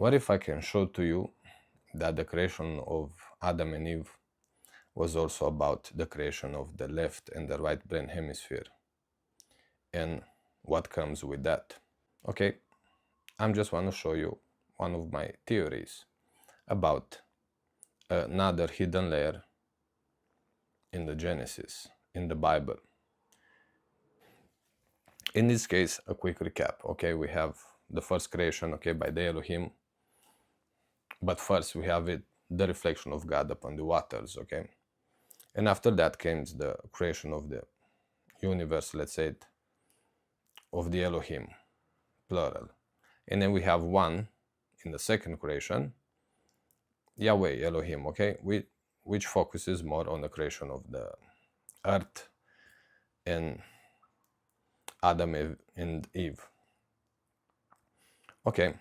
what if I can show to you that the creation of Adam and Eve was also about the creation of the left and the right brain hemisphere, and what comes with that? Okay, I'm just want to show you one of my theories about another hidden layer in the Genesis, in the Bible. In this case, a quick recap. Okay, we have the first creation, okay, by the Elohim, but first we have the reflection of God upon the waters, okay, and after that came the creation of the universe, let's say it, of the Elohim, plural, and then we have one in the second creation, Yahweh, Elohim, okay, which focuses more on the creation of the earth and Adam and Eve. Okay,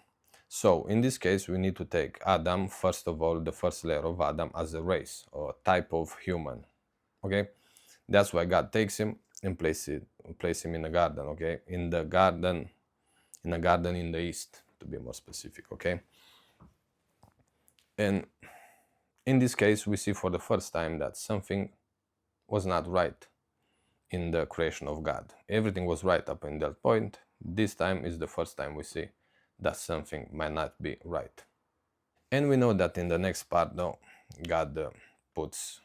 so in this case we need to take Adam, first of all, the first layer of Adam, as a race or type of human. Okay, that's why God takes him and place him in a garden. Okay, in a garden in the east, to be more specific. Okay, and in this case we see for the first time that something was not right in the creation of God. Everything was right up in that point. This time is the first time we see that something might not be right. And we know that in the next part, though, God puts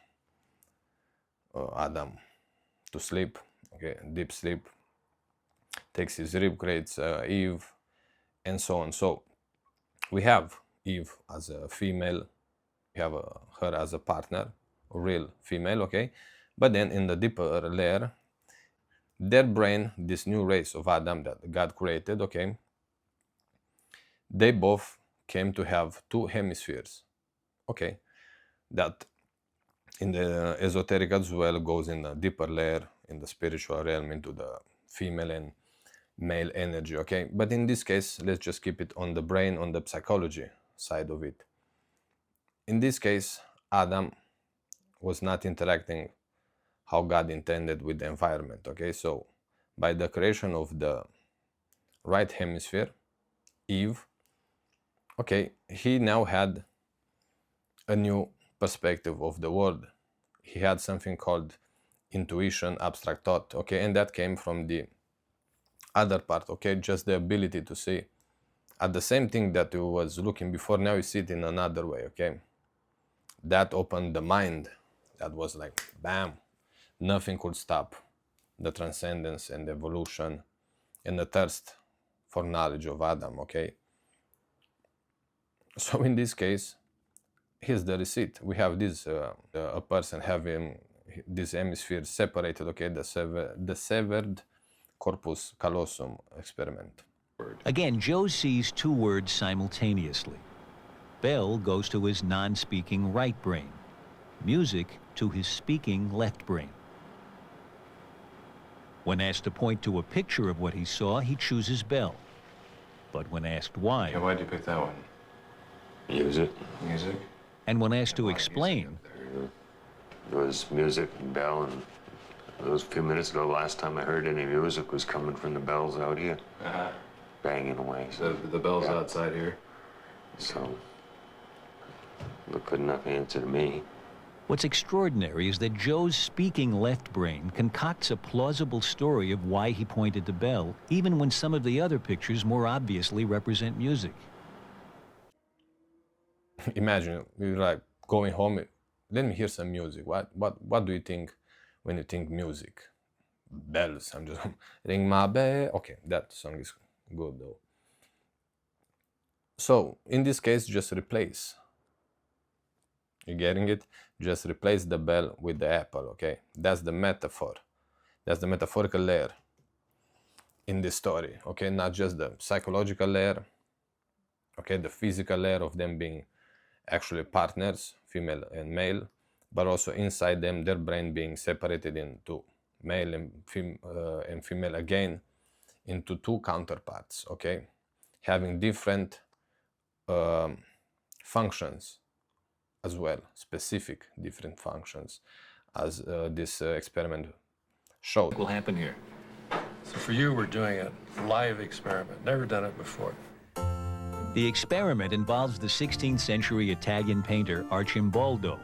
Adam to sleep, okay, deep sleep, takes his rib, creates Eve, and so on. So we have Eve as a female, we have her as a partner, a real female, okay, but then in the deeper layer, their brain, this new race of Adam that God created, okay, they both came to have two hemispheres, okay, that in the esoteric as well goes in a deeper layer, in the spiritual realm, into the female and male energy, okay, but in this case, let's just keep it on the brain, on the psychology side of it. In this case, Adam was not interacting how God intended with the environment, okay, so by the creation of the right hemisphere, Eve, okay, he now had a new perspective of the world. He had something called intuition, abstract thought, okay, and that came from the other part, okay, just the ability to see at the same thing that you was looking before, now you see it in another way, okay. That opened the mind. That was like, bam, nothing could stop the transcendence and evolution and the thirst for knowledge of Adam, okay. So in this case, here's the receipt. We have this, a person having this hemisphere separated, okay, the severed corpus callosum experiment. Again, Joe sees two words simultaneously. Bell goes to his non-speaking right brain. Music to his speaking left brain. When asked to point to a picture of what he saw, he chooses Bell. But when asked why... Okay, why'd you pick that one? Music. Music? And when asked to explain... There was music and bell, and it was a few minutes ago, last time I heard any music was coming from the bells out here. Uh-huh. Banging away. So the bell's outside here? So, look, good enough answer to me. What's extraordinary is that Joe's speaking left brain concocts a plausible story of why he pointed to Bell, even when some of the other pictures more obviously represent music. Imagine you're like going home, let me hear some music. What do you think when you think music? Bells. I'm just ring my bell. Okay, that song is good though. So in this case, just replace. You getting it? Just replace the bell with the apple, okay? That's the metaphor. That's the metaphorical layer in this story, okay? Not just the psychological layer, okay? The physical layer of them being actually partners, female and male, but also inside them, their brain being separated into male and female again, into two counterparts, okay? Having different functions as well, specific different functions, as this experiment showed. What will happen here? So for you, we're doing a live experiment. Never done it before. The experiment involves the 16th century Italian painter Arcimboldo,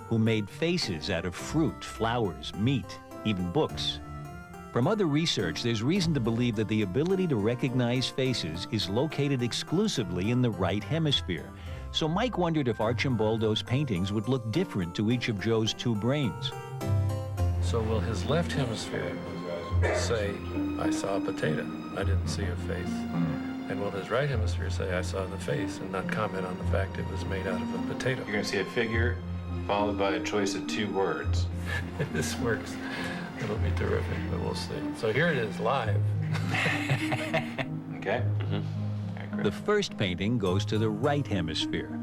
who made faces out of fruit, flowers, meat, even books. From other research, there's reason to believe that the ability to recognize faces is located exclusively in the right hemisphere. So Mike wondered if Arcimboldo's paintings would look different to each of Joe's two brains. So will his left hemisphere say, I saw a potato, I didn't see a face? And will his right hemisphere say, I saw the face, and not comment on the fact it was made out of a potato? You're gonna see a figure followed by a choice of two words. If this works, it'll be terrific, but we'll see. So here it is, live. Okay? The first painting goes to the right hemisphere.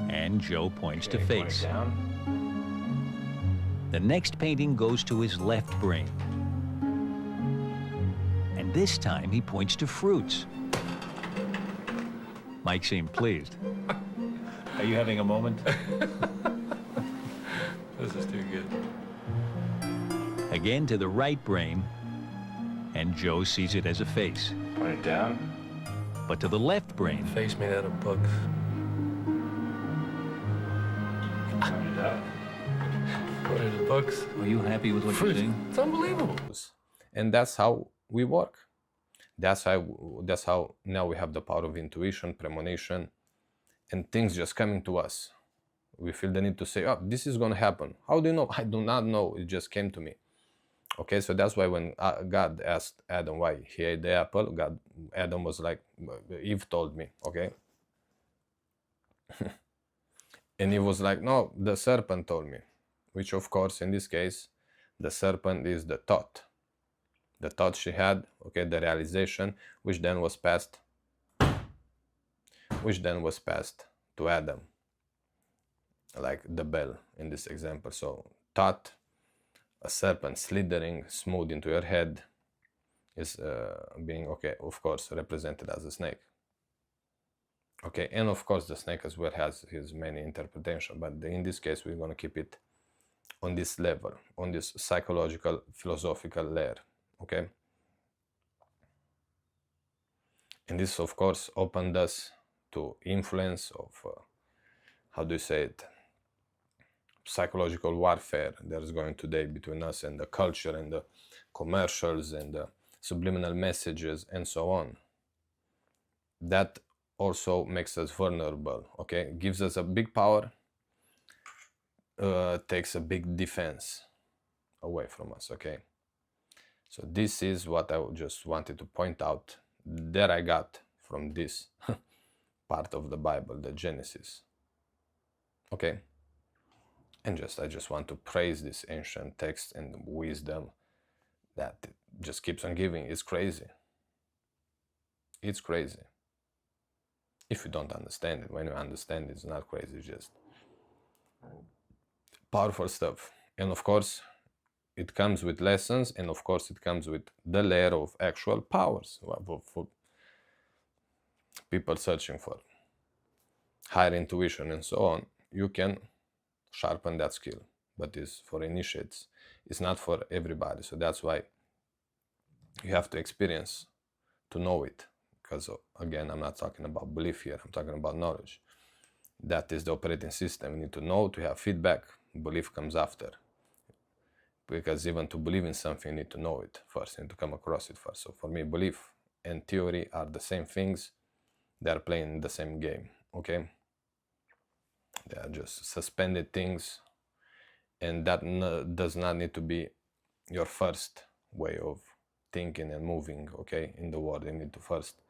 And Joe points to face. Down. The next painting goes to his left brain. And this time he points to fruits. Mike seemed pleased. Are you having a moment? This is too good. Again to the right brain, and Joe sees it as a face. Point it down. But to the left brain, Face made out of books. Point it up. What are the books? are you happy with what you're Fruit. seeing? It's unbelievable. And that's how we work. That's how now we have the power of intuition, premonition, and things just coming to us. We feel the need to say, oh, this is going to happen. How do you know? I do not know. It just came to me. Okay, so that's why when God asked Adam why he ate the apple, Adam was like, Eve told me, okay? And he was like, no, the serpent told me. Which, of course, in this case, the serpent is the thought. The thought she had, okay, the realization, which then was passed to Adam, like the bell in this example. So thought, a serpent slithering smooth into your head, is being, okay, of course, represented as a snake. Okay, and of course the snake as well has his many interpretations, but in this case we're going to keep it on this level, on this psychological, philosophical layer. Okay, and this of course opened us to influence of how do you say it, psychological warfare there's going today between us and the culture and the commercials and the subliminal messages and so on. That also makes us vulnerable. Okay, gives us a big power, takes a big defense away from us. Okay, so this is what I just wanted to point out that I got from this part of the Bible, the Genesis. Okay, and I just want to praise this ancient text and wisdom that it just keeps on giving. It's crazy. It's crazy. If you don't understand it, when you understand it, it's not crazy, it's just powerful stuff. And of course, it comes with lessons, and of course it comes with the layer of actual powers for people searching for higher intuition and so on. You can sharpen that skill, but it's for initiates. It's not for everybody. So that's why you have to experience to know it. Because again, I'm not talking about belief here, I'm talking about knowledge. That is the operating system. You need to know, to have feedback. Belief comes after. Because even to believe in something, you need to know it first, you need to come across it first. So for me, belief and theory are the same things. They are playing the same game, okay? They are just suspended things, and that does not need to be your first way of thinking and moving, okay, in the world. You need to first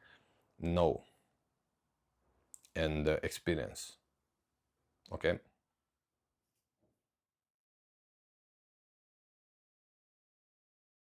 know and experience, okay?